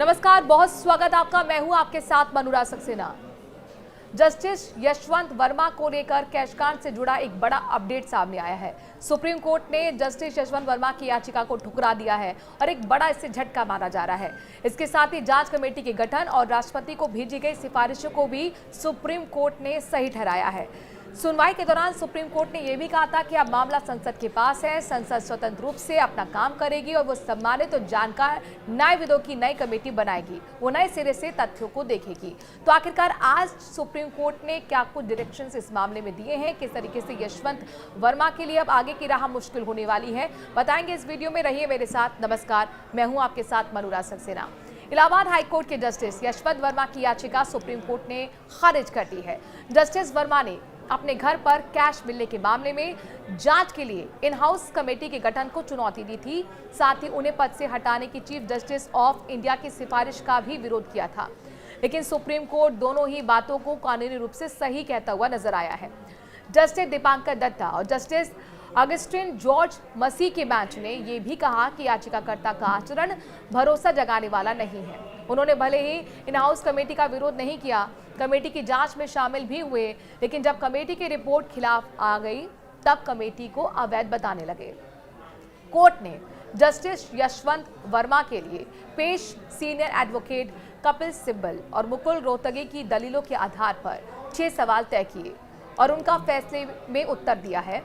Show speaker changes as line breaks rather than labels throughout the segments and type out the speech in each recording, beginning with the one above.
नमस्कार, बहुत स्वागत आपका। मैं हूं आपके साथ मनूरा सक्सेना। जस्टिस यशवंत वर्मा को लेकर कैशकांड से जुड़ा एक बड़ा अपडेट सामने आया है। सुप्रीम कोर्ट ने जस्टिस यशवंत वर्मा की याचिका को ठुकरा दिया है और एक बड़ा इससे झटका माना जा रहा है। इसके साथ ही जांच कमेटी के गठन और राष्ट्रपति को भेजी गई सिफारिशों को भी सुप्रीम कोर्ट ने सही ठहराया है। सुनवाई के दौरान सुप्रीम कोर्ट ने यह भी कहा था कि अब मामला संसद के पास है, संसद स्वतंत्र रूप से अपना काम करेगी और वो सम्मानित और जानकार न्यायविदों की नई कमेटी बनाएगी, वो नए सिरे से तथ्यों को देखेगी। तो आखिरकार आज सुप्रीम कोर्ट ने क्या कुछ डायरेक्शंस इस मामले में दिए हैं, किस तरीके से यशवंत वर्मा के लिए अब आगे की राह मुश्किल होने वाली है, बताएंगे इस वीडियो में। रहिए मेरे साथ। नमस्कार, मैं हूं आपके साथ मनूरा सक्सेना। इलाहाबाद हाईकोर्ट के जस्टिस यशवंत वर्मा की याचिका सुप्रीम कोर्ट ने खारिज कर दी है। जस्टिस वर्मा ने अपने घर पर कैश मिलने के मामले में जांच के लिए इन हाउस कमेटी के गठन को चुनौती दी थी। साथ ही उन्हें पद से हटाने की चीफ जस्टिस ऑफ इंडिया की सिफारिश का भी विरोध किया था, लेकिन सुप्रीम कोर्ट दोनों ही बातों को कानूनी रूप से सही कहता हुआ नजर आया है। जस्टिस दीपांकर दत्ता और जस्टिस अगस्टिन जॉर्ज मसीह के बेंच ने यह भी कहा कि याचिकाकर्ता का आचरण भरोसा जगाने वाला नहीं है। उन्होंने भले ही इन हाउस कमेटी का विरोध नहीं किया, कमेटी की जांच में शामिल भी हुए, लेकिन जब कमेटी की रिपोर्ट खिलाफ आ गई तब कमेटी को अवैध बताने लगे। कोर्ट ने जस्टिस यशवंत वर्मा के लिए पेश सीनियर एडवोकेट कपिल सिब्बल और मुकुल रोहतगी की दलीलों के आधार पर 6 सवाल तय किए और उनका फैसले में उत्तर दिया है।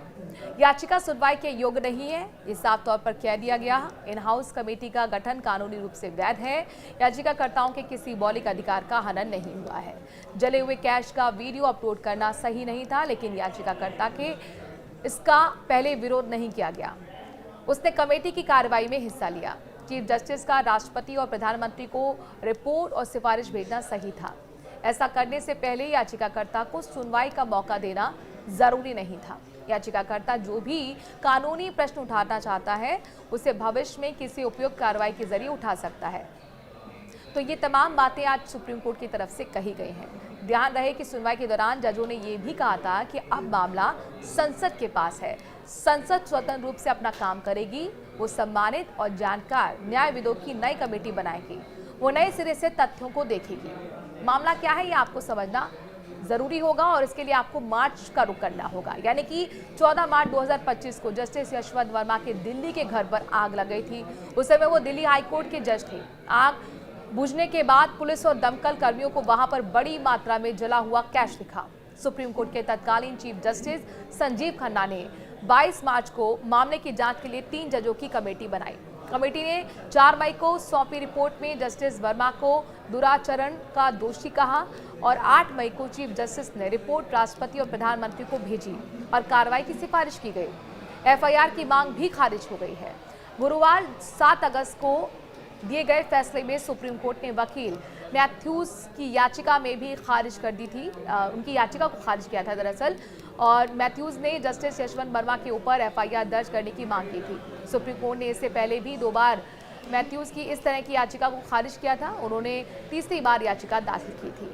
याचिका सुनवाई के योग्य नहीं है, ये साफ तौर पर कह दिया गया। इन हाउस कमेटी का गठन कानूनी रूप से वैध है। याचिकाकर्ताओं के किसी मौलिक अधिकार का हनन नहीं हुआ है। जले हुए कैश का वीडियो अपलोड करना सही नहीं था, लेकिन याचिकाकर्ता के इसका पहले विरोध नहीं किया गया। उसने कमेटी की कार्रवाई में हिस्सा लिया। चीफ जस्टिस का राष्ट्रपति और प्रधानमंत्री को रिपोर्ट और सिफारिश भेजना सही था। ऐसा करने से पहले याचिकाकर्ता को सुनवाई का मौका देना जरूरी नहीं था। याचिकाकर्ता जो भी कानूनी प्रश्न उठाना चाहता है उसे भविष्य में किसी उपयुक्त कार्रवाई के जरिए उठा सकता है। तो ये तमाम बातें आज सुप्रीम कोर्ट की तरफ से कही गई हैं। ध्यान रहे कि सुनवाई के दौरान जजों ने यह भी कहा था कि अब मामला संसद के पास है, संसद स्वतंत्र रूप से अपना काम करेगी, वो सम्मानित और जानकार न्यायविदों की नई कमेटी बनाएगी, वो नए सिरे से तथ्यों को देखेगी। मामला क्या है ये आपको समझना जरूरी होगा और इसके लिए आपको मार्च का रुख करना होगा। यानी कि 14 मार्च 2025 को जस्टिस यशवंत वर्मा के दिल्ली के घर पर आग लग गई थी। उस समय वो दिल्ली हाईकोर्ट के जज थे। आग बुझने के बाद पुलिस और दमकल कर्मियों को वहां पर बड़ी मात्रा में जला हुआ कैश दिखा। सुप्रीम कोर्ट के तत्कालीन चीफ जस्टिस संजीव खन्ना ने 22 मार्च को मामले की जांच के लिए 3 जजों की कमेटी बनाई। कमेटी ने 4 मई को सौंपी रिपोर्ट में जस्टिस वर्मा को दुराचरण का दोषी कहा और 8 मई को चीफ जस्टिस ने रिपोर्ट राष्ट्रपति और प्रधानमंत्री को भेजी और कार्रवाई की सिफारिश की गई। एफआईआर की मांग भी खारिज हो गई है। गुरुवार 7 अगस्त को दिए गए फैसले में सुप्रीम कोर्ट ने वकील मैथ्यूज की याचिका में भी खारिज कर दी थी। उनकी याचिका को खारिज किया था दरअसल, और मैथ्यूज ने जस्टिस यशवंत वर्मा के ऊपर एफआईआर दर्ज करने की मांग की थी। सुप्रीम कोर्ट ने इससे पहले भी 2 बार मैथ्यूज की इस तरह की याचिका को खारिज किया था। उन्होंने तीसरी बार याचिका दाखिल की थी।